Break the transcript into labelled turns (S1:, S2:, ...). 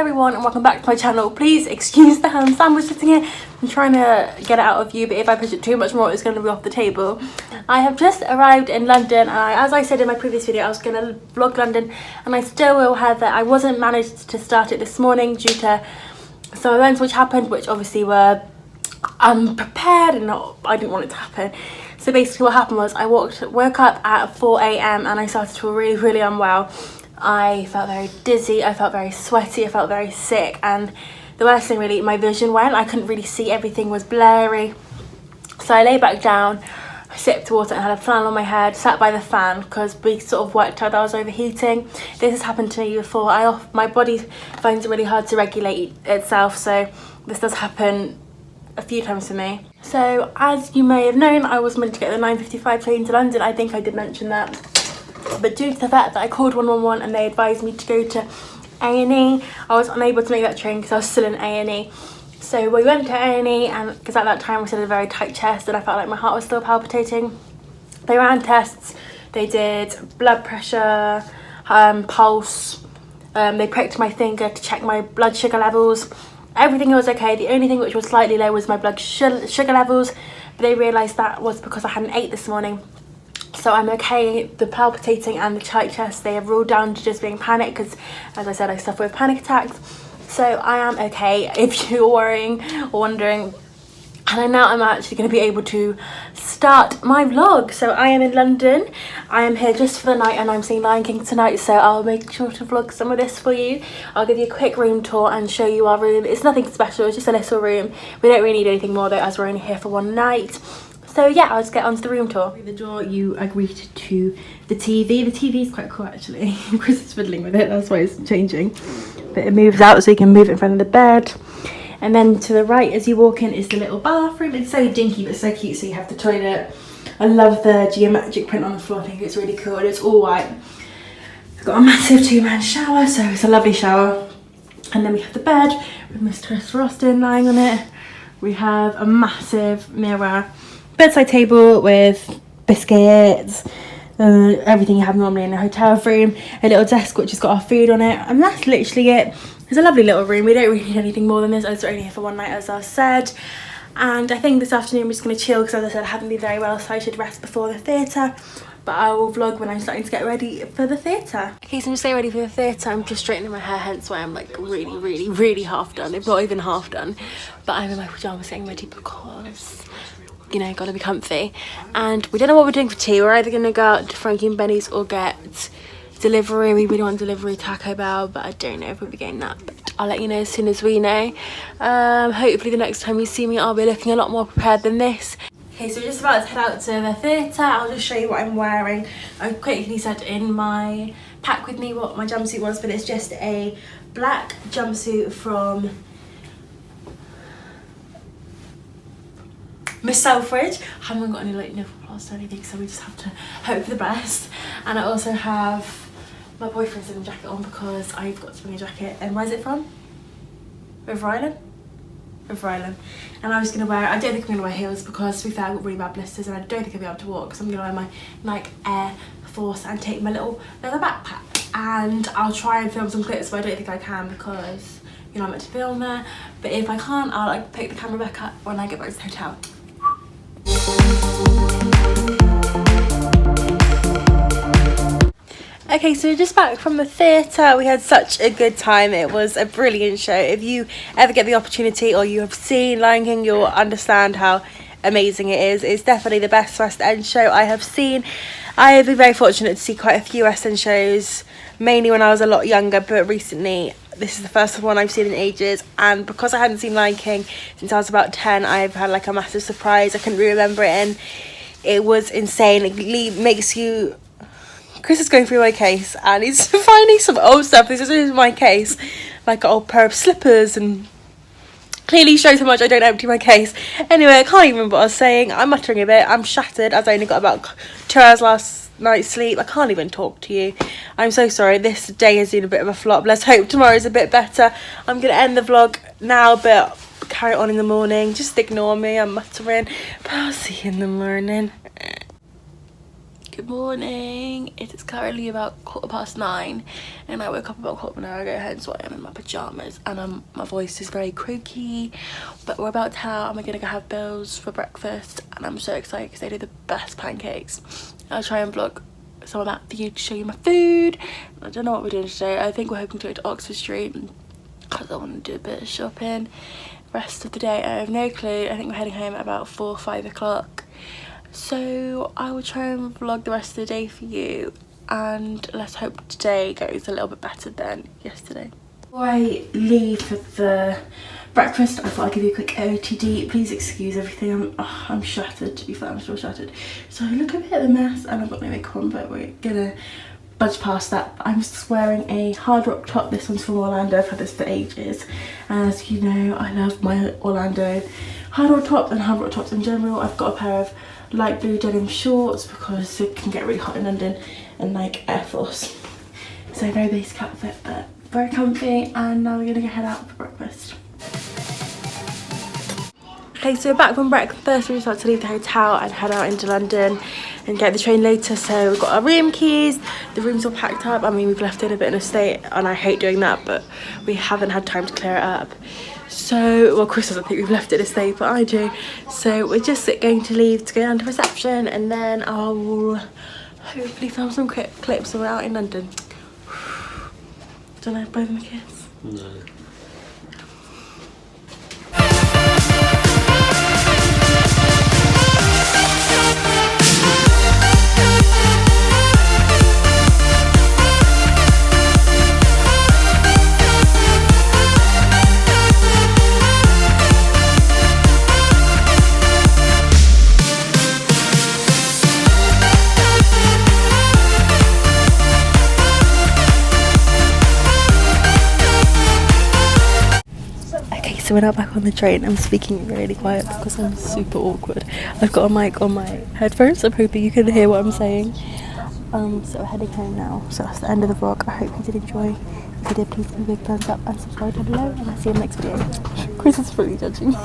S1: everyone and welcome back to my channel. Please excuse the ham sandwich sitting here. I'm trying to get it out of view, but if I push it too much more it's going to be off the table. I have just arrived in London and as I said in my previous video, I was going to vlog London and I still will have that. I wasn't managed to start it this morning due to some events which happened, which obviously were unprepared and I didn't want it to happen. So basically what happened was I woke up at 4 AM and I started to feel really unwell. I felt very dizzy, I felt very sweaty, I felt very sick, and the worst thing really, my vision went. I couldn't really see, everything was blurry. So I lay back down, sipped water and had a flannel on my head, sat by the fan because we sort of worked out that I was overheating. This has happened to me before. My body finds it really hard to regulate itself, so this does happen a few times for me. So as you may have known, I was meant to get the 9:55 train to London. I think I did mention that. But due to the fact that I called 111 and they advised me to go to A&E, I was unable to make that train because I was still in A&E. So we went to A&E, and because at that time I still had a very tight chest and I felt like my heart was still palpitating. They ran tests, they did blood pressure, pulse, they pricked my finger to check my blood sugar levels. Everything was okay. The only thing which was slightly low was my blood sugar levels, but they realised that was because I hadn't ate this morning. So I'm okay. The palpitating and the tight chest, they have ruled down to just being panic because, as I said, I suffer with panic attacks. So I am okay if you're worrying or wondering. And now I'm actually going to be able to start my vlog. So I am in London. I am here just for the night and I'm seeing Lion King tonight. So I'll make sure to vlog some of this for you. I'll give you a quick room tour and show you our room. It's nothing special, it's just a little room. We don't really need anything more though, as we're only here for one night. So yeah, I'll just get onto the room tour. Through the door, you agreed to the TV. The TV is quite cool actually. Chris is fiddling with it, that's why it's changing. But it moves out so you can move it in front of the bed. And then to the right as you walk in is the little bathroom. It's so dinky but so cute, so you have the toilet. I love the geometric print on the floor, I think it's really cool. And it's all white. I've got a massive 2-man shower, so it's a lovely shower. And then we have the bed with Mr. Roston lying on it. We have a massive mirror. Bedside table with biscuits, everything you have normally in a hotel room, a little desk which has got our food on it, and that's literally it. It's a lovely little room. We don't really need anything more than this, as we're only here for one night, as I said. And I think this afternoon I'm just going to chill because, as I said, I haven't been very well, so I should rest before the theatre. But I will vlog when I'm starting to get ready for the theatre. Okay, so I'm just getting ready for the theatre. I'm just straightening my hair, hence why I'm like really half done, if not even half done. But I'm in my pyjamas getting ready because, you know, gotta be comfy. And we don't know what we're doing for tea. We're either gonna go out to Frankie and Benny's or get delivery. We really want delivery, Taco Bell, but I don't know if we'll be getting that. But I'll let you know as soon as we know. Hopefully the next time you see me I'll be looking a lot more prepared than this. Okay, so we're just about to head out to the theatre. I'll just show you what I'm wearing. I quickly said in my pack with me what my jumpsuit was, but it's just a black jumpsuit from Miss Selfridge. I haven't got any like nipple plaster or anything, so we just have to hope for the best. And I also have my boyfriend's denim jacket on because I've got to bring a jacket. And where's it from? River Island? River Island. And I was going to wear, I don't think I'm going to wear heels because to be fair I've got really bad blisters and I don't think I'll be able to walk, so I'm going to wear my Nike Air Force and take my little leather backpack. And I'll try and film some clips, but I don't think I can because, you know, I'm meant to film there. But if I can't, I'll like pick the camera back up when I get back to the hotel. Okay, so we're just back from the theatre. We had such a good time. It was a brilliant show. If you ever get the opportunity or you have seen Lion King, you'll understand how amazing it is. It's definitely the best West End show I have seen. I have been very fortunate to see quite a few West End shows, mainly when I was a lot younger, but recently this is the first one I've seen in ages, and because I hadn't seen Lion King since I was about 10, I've had like a massive surprise. I couldn't really remember it and it was insane. It makes you... Chris is going through my case and he's finding some old stuff. This is my case, like an old pair of slippers, and clearly shows how much I don't empty my case. Anyway, I can't even remember what I was saying. I'm muttering a bit. I'm shattered as I only got about 2 hours last night's sleep. I can't even talk to you. I'm so sorry. This day has been a bit of a flop. Let's hope tomorrow's a bit better. I'm going to end the vlog now, but carry on in the morning. Just ignore me. I'm muttering. But I'll see you in the morning. Good morning. It is currently about 9:15 and I woke up about 1/4 hour ago, hence why I'm in my pyjamas and my voice is very croaky. But we're about to I'm gonna go have Bill's for breakfast and I'm so excited because they do the best pancakes. I'll try and vlog some of that for you to show you my food. I don't know what we're doing today. I think we're hoping to go to Oxford Street because I want to do a bit of shopping. Rest of the day I have no clue. I think we're heading home at about 4 or 5 o'clock. So I will try and vlog the rest of the day for you and let's hope today goes a little bit better than yesterday. Before I leave for the breakfast, I thought I'd give you a quick OTD. Please excuse everything. I'm shattered, to be fair. I'm still shattered. So look a bit of a mess and I've got no makeup on, but we're gonna budge past that. I'm just wearing a Hard Rock top. This one's from Orlando. I've had this for ages. And as you know, I love my Orlando Hard Rock top and Hard Rock tops in general. I've got a pair of light blue denim shorts because it can get really hot in London, and like Air Force. So very basic outfit, but very comfy. And now we're gonna go head out for breakfast. Okay, so we're back from breakfast. We just had to leave the hotel and head out into London and get the train later. So we've got our room keys. The room's all packed up. I mean, we've left it in a bit in a state and I hate doing that, but we haven't had time to clear it up. So, well, Chris doesn't think we've left it in a state, but I do. So we're just going to leave to go down to reception and then I'll hopefully film some clips when we're out in London. Don't I blow them a kiss?
S2: No.
S1: So we're now back on the train. I'm speaking really quiet because I'm super awkward. I've got a mic on my headphones. I'm hoping you can hear what I'm saying. So we're heading home now. So that's the end of the vlog. I hope you did enjoy. If you did, please give me a big thumbs up and subscribe down below. And I'll see you in the next video. Chris is fully judging me.